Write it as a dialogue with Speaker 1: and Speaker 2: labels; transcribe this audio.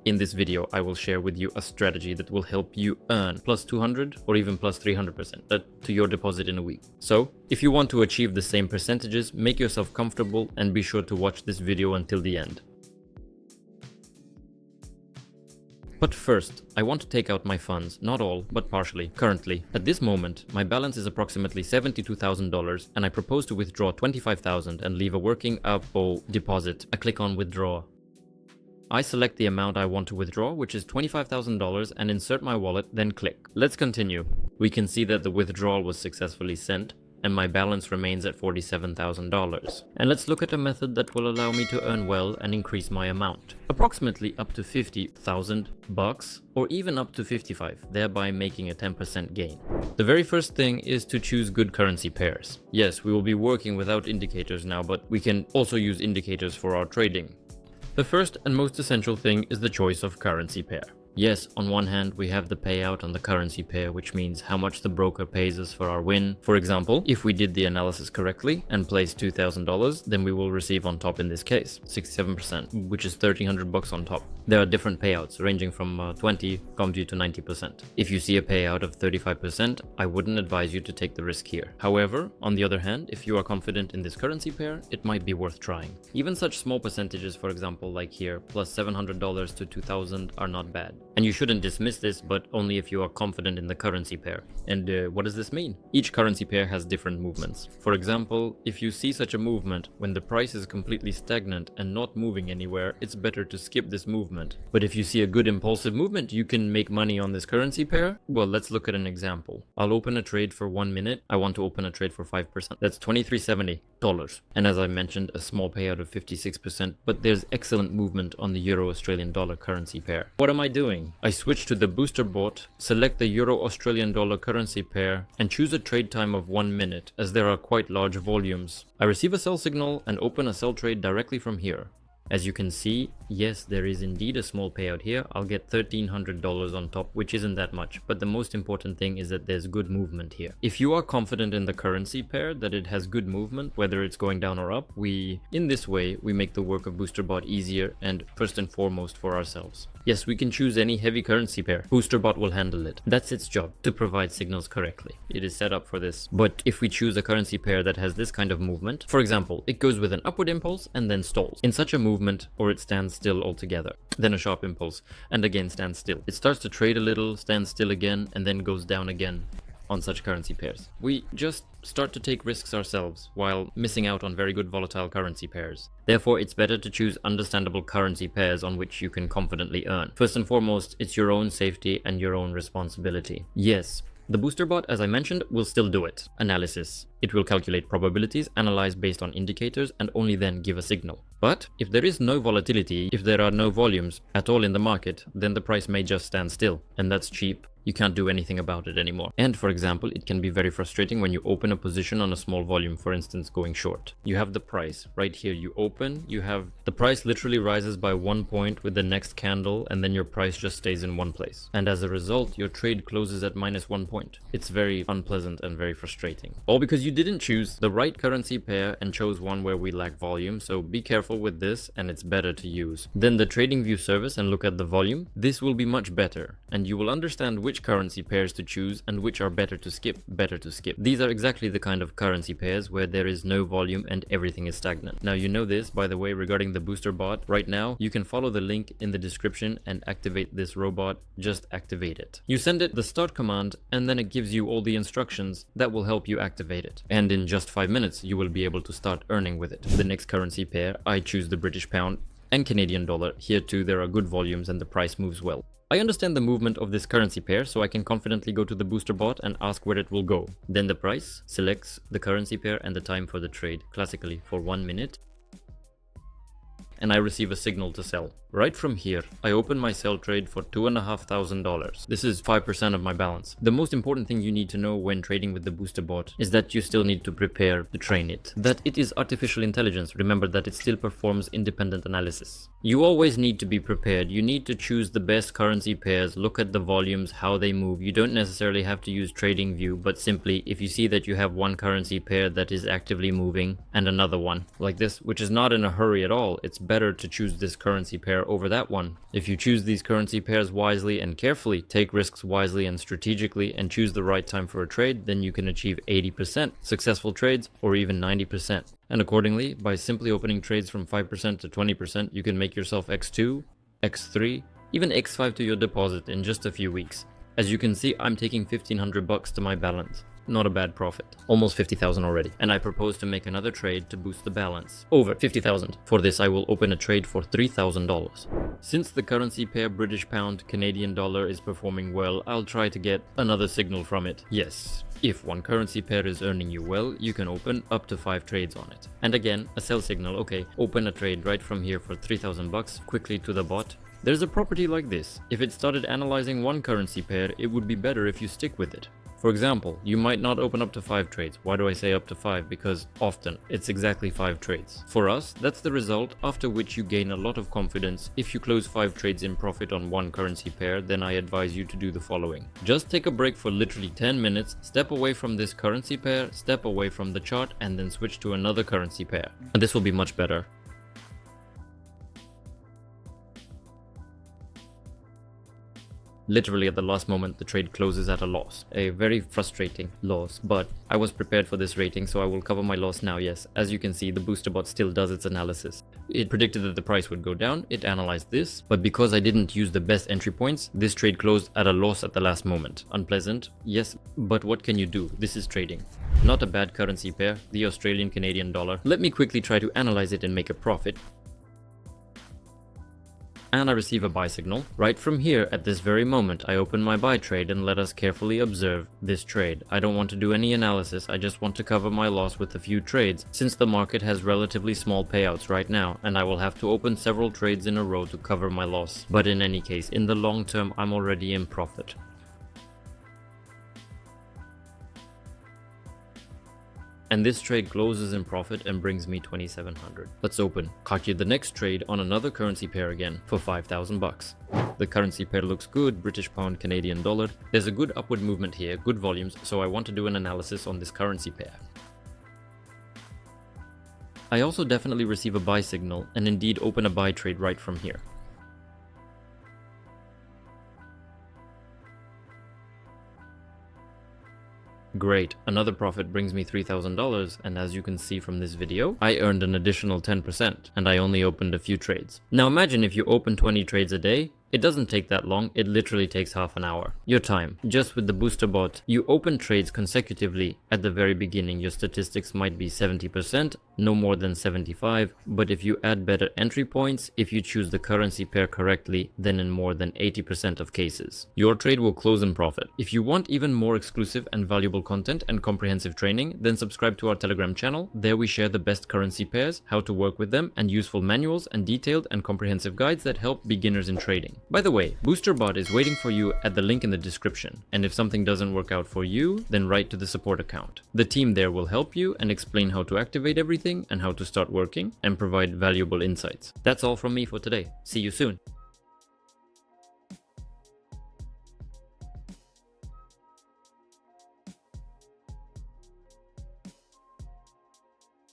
Speaker 1: In this video, I will share with you a strategy that will help you earn plus 200 or even plus 300% to your deposit in a week. So, if you want to achieve the same percentages, make yourself comfortable and be sure to watch this video until the end. But first, I want to take out my funds, not all, but partially. Currently, at this moment, my balance is approximately $72,000 and I propose to withdraw $25,000 and leave a working Apple deposit. I click on withdraw. I select the amount I want to withdraw, which is $25,000, and insert my wallet, then click. Let's continue. We can see that the withdrawal was successfully sent, and my balance remains at $47,000. And let's look at a method that will allow me to earn well and increase my amount. Approximately up to $50,000 or even up to 55, thereby making a 10% gain. The very first thing is to choose good currency pairs. Yes, we will be working without indicators now, but we can also use indicators for our trading. The first and most essential thing is the choice of currency pair. Yes, on one hand, we have the payout on the currency pair, which means how much the broker pays us for our win. For example, if we did the analysis correctly and placed $2,000, then we will receive on top in this case 67%, which is $1,300 on top. There are different payouts ranging from 20 comes you to 90%. If you see a payout of 35%, I wouldn't advise you to take the risk here. However, on the other hand, if you are confident in this currency pair, it might be worth trying. Even such small percentages, for example, like here, plus $700 to 2,000 are not bad. And you shouldn't dismiss this, but only if you are confident in the currency pair. And what does this mean? Each currency pair has different movements. For example, if you see such a movement when the price is completely stagnant and not moving anywhere, it's better to skip this movement. But if you see a good impulsive movement, you can make money on this currency pair. Well, let's look at an example. I'll open a trade for 1 minute. I want to open a trade for 5%. That's $23.70. And as I mentioned, a small payout of 56%, but there's excellent movement on the Euro Australian dollar currency pair. What am I doing? I switch to the booster bot, select the Euro Australian dollar currency pair, and choose a trade time of 1 minute, as there are quite large volumes. I receive a sell signal and open a sell trade directly from here. As you can see, yes, there is indeed a small payout here. I'll get $1,300 on top, which isn't that much, but the most important thing is that there's good movement here. If you are confident in the currency pair, that it has good movement, whether it's going down or up, in this way, we make the work of BoosterBot easier and first and foremost for ourselves. Yes, we can choose any heavy currency pair. BoosterBot will handle it. That's its job, to provide signals correctly. It is set up for this. But if we choose a currency pair that has this kind of movement, for example, it goes with an upward impulse and then stalls. In such a movement, or it stands still altogether, then a sharp impulse, and again stands still. It starts to trade a little, stands still again, and then goes down again. On such currency pairs, we just start to take risks ourselves while missing out on very good volatile currency pairs. Therefore, it's better to choose understandable currency pairs on which you can confidently earn. First and foremost, it's your own safety and your own responsibility. Yes, the booster bot, as I mentioned, will still do it. Analysis. It will calculate probabilities, analyze based on indicators, and only then give a signal. But if there is no volatility, if there are no volumes at all in the market, then the price may just stand still, and that's cheap. You can't do anything about it anymore. And for example, it can be very frustrating when you open a position on a small volume, for instance, going short. You have the price right here, you open, you have the price literally rises by 1 point with the next candle, and then your price just stays in one place. And as a result, your trade closes at -1 point. It's very unpleasant and very frustrating. All because you didn't choose the right currency pair and chose one where we lack volume, so be careful with this and it's better to use. Then the TradingView service and look at the volume. This will be much better, and you will understand which currency pairs to choose and which are better to skip. These are exactly the kind of currency pairs where there is no volume and everything is stagnant. Now you know this, by the way, regarding the booster bot. Right now, you can follow the link in the description and activate this robot. Just activate it. You send it the start command and then it gives you all the instructions that will help you activate it. And in just 5 minutes, you will be able to start earning with it. The next currency pair, I choose the British pound and Canadian dollar. Here too, there are good volumes and the price moves well. I understand the movement of this currency pair, so I can confidently go to the booster bot and ask where it will go. Then the price selects the currency pair and the time for the trade, classically for 1 minute. And I receive a signal to sell. Right from here, I open my sell trade for $2,500. This is 5% of my balance. The most important thing you need to know when trading with the booster bot is that you still need to prepare to train it. That it is artificial intelligence. Remember that it still performs independent analysis. You always need to be prepared. You need to choose the best currency pairs, look at the volumes, how they move. You don't necessarily have to use TradingView, but simply if you see that you have one currency pair that is actively moving and another one like this, which is not in a hurry at all, it's better to choose this currency pair over that one. If you choose these currency pairs wisely and carefully, take risks wisely and strategically, and choose the right time for a trade, then you can achieve 80% successful trades or even 90%. And accordingly, by simply opening trades from 5% to 20%, you can make yourself x2, x3, even x5 to your deposit in just a few weeks. As you can see, I'm taking $1,500 to my balance. Not a bad profit. Almost 50,000 already. And I propose to make another trade to boost the balance. Over 50,000. For this, I will open a trade for $3,000. Since the currency pair British pound Canadian dollar is performing well, I'll try to get another signal from it. Yes. If one currency pair is earning you well, you can open up to 5 trades on it. And again, a sell signal. Okay, open a trade right from here for $3,000 quickly to the bot. There's a property like this. If it started analyzing one currency pair, it would be better if you stick with it. For example, you might not open up to 5 trades. Why do I say up to 5? Because often it's exactly 5 trades. For us, that's the result after which you gain a lot of confidence. If you close 5 trades in profit on one currency pair, then I advise you to do the following. Just take a break for literally 10 minutes, step away from this currency pair, step away from the chart, and then switch to another currency pair. And this will be much better. Literally at the last moment, the trade closes at a loss. A very frustrating loss, but I was prepared for this rating, so I will cover my loss now. Yes, as you can see, the booster bot still does its analysis. It predicted that the price would go down, it analyzed this, but because I didn't use the best entry points, this trade closed at a loss at the last moment. Unpleasant, yes, but what can you do? This is trading. Not a bad currency pair, the Australian Canadian dollar. Let me quickly try to analyze it and make a profit. And I receive a buy signal. Right from here, at this very moment, I open my buy trade and let us carefully observe this trade. I don't want to do any analysis, I just want to cover my loss with a few trades, since the market has relatively small payouts right now, and I will have to open several trades in a row to cover my loss. But in any case, in the long term, I'm already in profit. And this trade closes in profit and brings me 2,700. Let's open. Calculate the next trade on another currency pair again for 5,000 bucks. The currency pair looks good, British pound Canadian dollar. There's a good upward movement here, good volumes, so I want to do an analysis on this currency pair. I also definitely receive a buy signal and indeed open a buy trade right from here. Great, another profit brings me $3,000, and as you can see from this video, I earned an additional 10%, and I only opened a few trades. Now imagine if you open 20 trades a day. It doesn't take that long, it literally takes half an hour. Your time. Just with the booster bot, you open trades consecutively. At the very beginning, your statistics might be 70%, no more than 75, but if you add better entry points, if you choose the currency pair correctly, then in more than 80% of cases, your trade will close in profit. If you want even more exclusive and valuable content and comprehensive training, then subscribe to our Telegram channel. There we share the best currency pairs, how to work with them, and useful manuals and detailed and comprehensive guides that help beginners in trading. By the way, BoosterBot is waiting for you at the link in the description, and if something doesn't work out for you, then write to the support account. The team there will help you and explain how to activate everything and how to start working and provide valuable insights. That's all from me for today. See you soon.